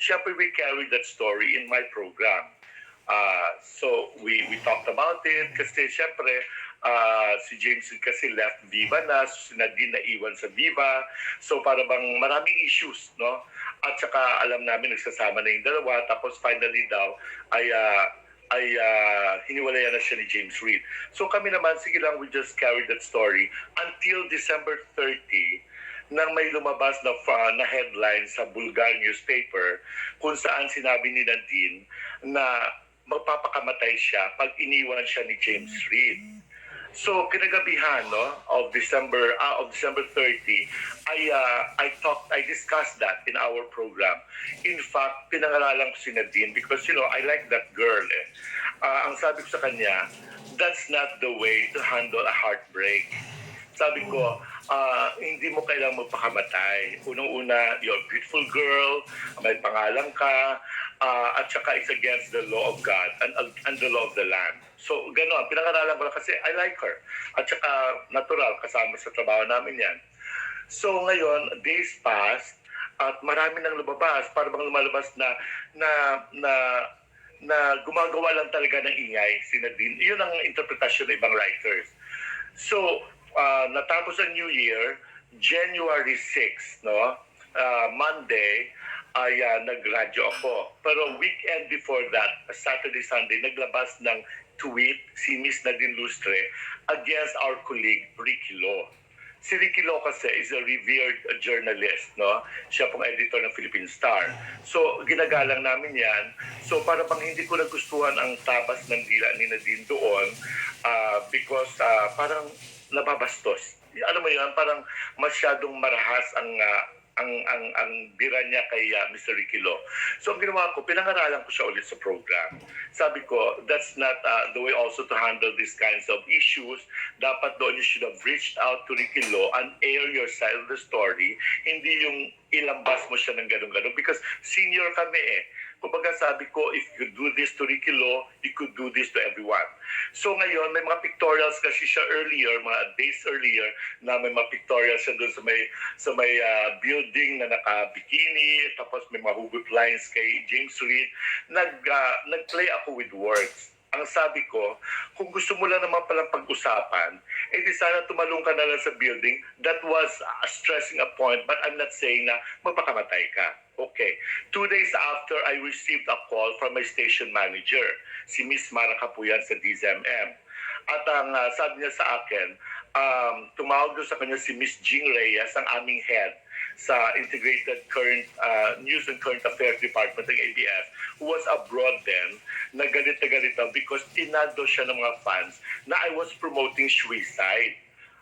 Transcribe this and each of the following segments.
syempre we carried that story in my program. So we talked about it kasi syempre si James kasi left Viva na, si Nadine naiwan sa Viva. So para bang maraming issues, no? At saka alam namin nagsasama na yung dalawa, tapos finally daw ay hiniwalayan na siya ni James Reid. So kami naman, sige lang, we just carried that story until December 30 nang may lumabas na headline sa Bulgar newspaper kung saan sinabi ni Nadine na magpapakamatay siya pag iniwan siya ni James Reid. So kinagabihan of December 30, I discussed that in our program. In fact, pinangaralan ko si Nadine because I like that girl. Ang sabi ko sa kanya, that's not the way to handle a heartbreak. Sabi ko, hindi mo kailangang magpakamatay. Unang-una, you're a beautiful girl, may pangalan ka, at saka it's against the law of God and the law of the land. So, gano'n. Pinangaralan ko lang kasi I like her. At saka natural, kasama sa trabaho namin yan. So, ngayon, days passed, at marami nang lumabas, para bang lumalabas na gumagawa lang talaga ng ingay si Nadine. Yun ang interpretasyon ng ibang writers. So, natapos ang New Year, January 6, Monday, ay nag-radyo ako. Pero weekend before that, Saturday, Sunday, naglabas ng tweet si Miss Nadine Lustre against our colleague Ricky Lo. Si Ricky Lo kasi is a revered journalist, Siya pong editor ng Philippine Star. So, ginagalang namin yan. So, para bang hindi ko nagustuhan ang tabas ng dila ni Nadine doon because parang nababastos. Alam mo yan, parang masyadong marahas ang bira niya kay Mr. Ricky Lo. So ang ginawa ko, pinangaralan ko siya ulit sa program. Sabi ko, that's not the way also to handle these kinds of issues. Dapat doon you should have reached out to Ricky Lo and air your side of the story. Hindi yung ilambas mo siya ng ganun-ganun because senior kami Kumbaga sabi ko, if you do this to Ricky Lo, you could do this to everyone. So ngayon, may mga pictorials kasi siya earlier, mga days earlier, na may mga pictorials siya doon sa may building na naka-bikini, tapos may mga hugot lines kay James Reid. Nag-play ako with words. Ang sabi ko, kung gusto mo lang naman palang pag-usapan, di sana tumalong ka na lang sa building. That was stressing a point, but I'm not saying na magpakamatay ka. Okay. 2 days after, I received a call from my station manager, si Miss Mara Capuyan sa DZMM. At ang sabi niya sa akin, tumawag doon sa kanya si Miss Jing Reyes, ang aming head sa Integrated Current News and Current Affairs Department ng ABS, who was abroad then, na galit because tinado siya ng mga fans na I was promoting suicide,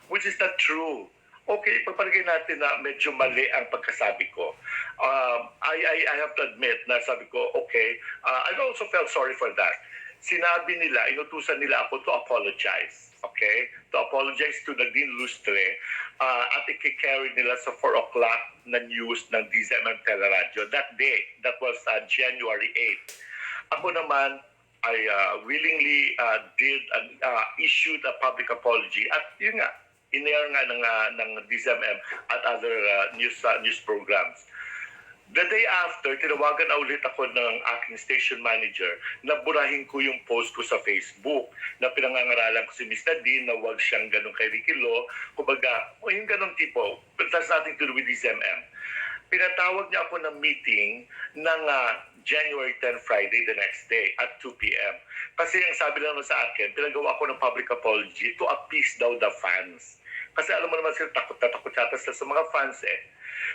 which is not true. Okay, ipapalagay natin na medyo mali ang pagkasabi ko. I have to admit na sabi ko, okay, I also felt sorry for that. Sinabi nila, inutusan nila ako to apologize. Okay? To apologize to Nadine Lustre at i-carry nila sa 4 o'clock na news ng DZMM Teleradyo. That day, that was January 8. Ako naman, I willingly issued a public apology. At yun nga, in-air nga ng DZMM at other news programs. The day after, tinawagan na ulit ako ng aking station manager na burahin ko yung post ko sa Facebook na pinangangaralan ko si Miss Nadine na huwag siyang ganun kay Ricky Lo. Kumbaga, yung ganung tipo, but that's nothing to do with DZMM. Pinatawag niya ako ng meeting ng January 10, Friday, the next day at 2 p.m. Kasi ang sabi lang sa akin, pinagawa ko ng public apology to appease daw the fans. Kasi alam mo naman sila, takot yata sila sa mga fans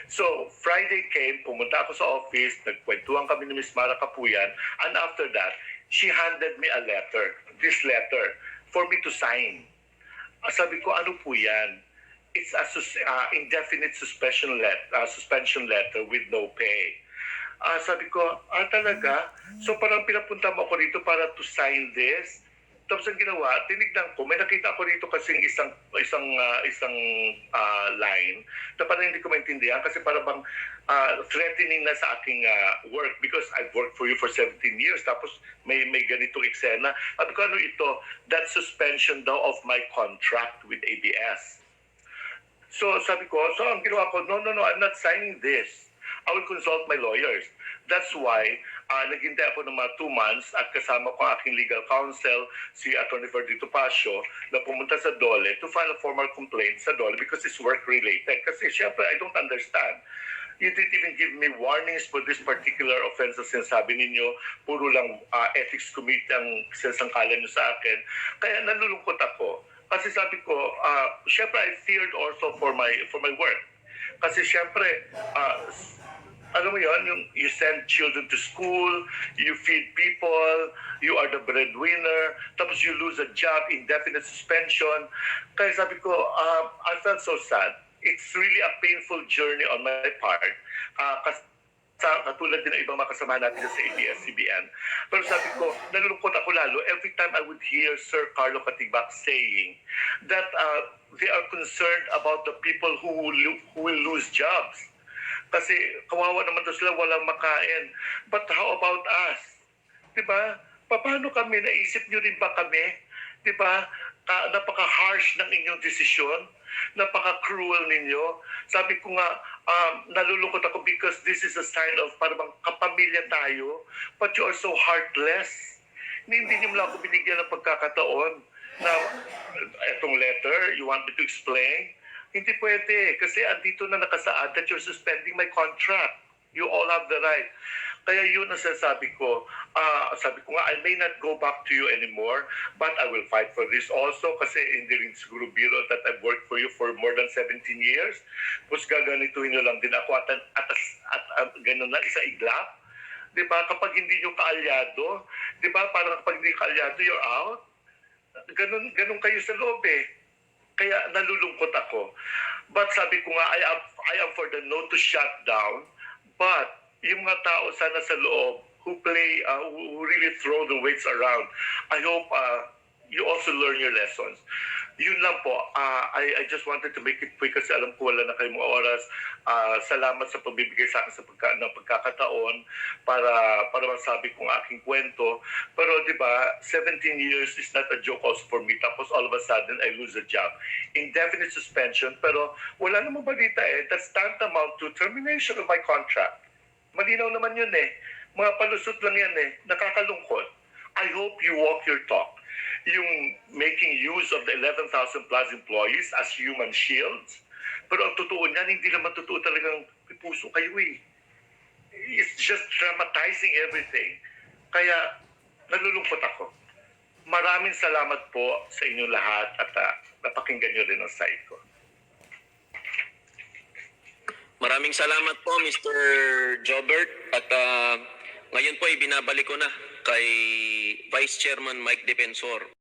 So, Friday came, pumunta ako sa office, nagkwentuhan kami ni Miss Mara Capuyan, and after that, she handed me a letter, this letter, for me to sign. Sabi ko, ano po yan? It's a indefinite suspension letter with no pay. Sabi ko, talaga? So parang pinapunta mo ako rito para to sign this? Tapos ang ginawa, tinignan ko, may nakita ako rito kasi isang line na parang hindi ko maintindihan kasi parang bang threatening na sa aking work because I've worked for you for 17 years tapos may ganitong eksena. Sabi ko, ano ito? That suspension daw of my contract with ABS. So sabi ko, so ang ginawa ko, no, I'm not signing this. I will consult my lawyers. That's why naghintay ako ng mga 2 months at kasama ko ang aking legal counsel, si Atty. Ferdito Pasio, na pumunta sa DOLE to file a formal complaint sa DOLE because it's work-related. Kasi syempre, I don't understand. You didn't even give me warnings for this particular offense na sinasabi ninyo. Puro lang ethics committee ang sinasangkalan nyo sa akin. Kaya nalulungkot ako. Kasi sabi ko, syempre I feared also for my work. Kasi syempre, alam mo yun, you send children to school, you feed people, you are the breadwinner, tapos you lose a job, indefinite suspension. Kaya sabi ko, I felt so sad. It's really a painful journey on my part. Katulad din ng ibang mga kasama natin sa Abs-Cbn. Pero sabi ko, nalulungkot ako lalo every time I would hear Sir Carlo Katigbak saying that they are concerned about the people who will lose jobs. Kasi kawawa naman to sila, walang makain. But how about us? Diba? Paano kami? Naisip nyo rin ba kami? Diba? Napaka-harsh ng inyong desisyon. Napaka-cruel ninyo. Sabi ko nga, nalulungkot ako because this is a sign of parang kapamilya tayo. But you are so heartless. Hindi nyo lang ako binigyan ng pagkakataon na itong letter, you want me to explain? Hindi pwede kasi andito na nakasaad that you're suspending my contract. You all have the right. Kaya yun ang sabi ko. Sabi ko nga, I may not go back to you anymore, but I will fight for this also kasi hindi rin siguro biro that I've worked for you for more than 17 years. Tapos gaganituhin nyo lang din ako at gano'n na isa iglap. Diba? Kapag hindi nyo kaalyado, diba? Parang kapag hindi kaalyado, you're out. Ganun kayo sa loob eh. Kaya nalulungkot ako. But sabi ko nga, I am for the no to shut down. But yung mga tao sana sa loob who really throw the weights around, I hope you also learn your lessons. Yun lang po. I just wanted to make it quick kasi alam ko wala na kayong mga oras. Salamat sa pagbibigay sa akin ng pagkakataon para masabi kong aking kwento. Pero di ba, 17 years is not a joke also for me. Tapos all of a sudden, I lose a job. Indefinite suspension, pero wala namang balita eh. That's tantamount to termination of my contract. Malinaw naman yun eh. Mga palusot lang yan eh. Nakakalungkot. I hope you walk your talk. Yung making use of the 11,000 plus employees as human shields. Pero ang totoo niyan, hindi naman totoo talagang puso kayo eh. It's just dramatizing everything. Kaya nalulungkot ako. Maraming salamat po sa inyong lahat at napakinggan nyo rin ang side ko. Maraming salamat po, Mr. Jobert. At ngayon po, ibinabalik ko na kay Vice Chairman Mike Defensor.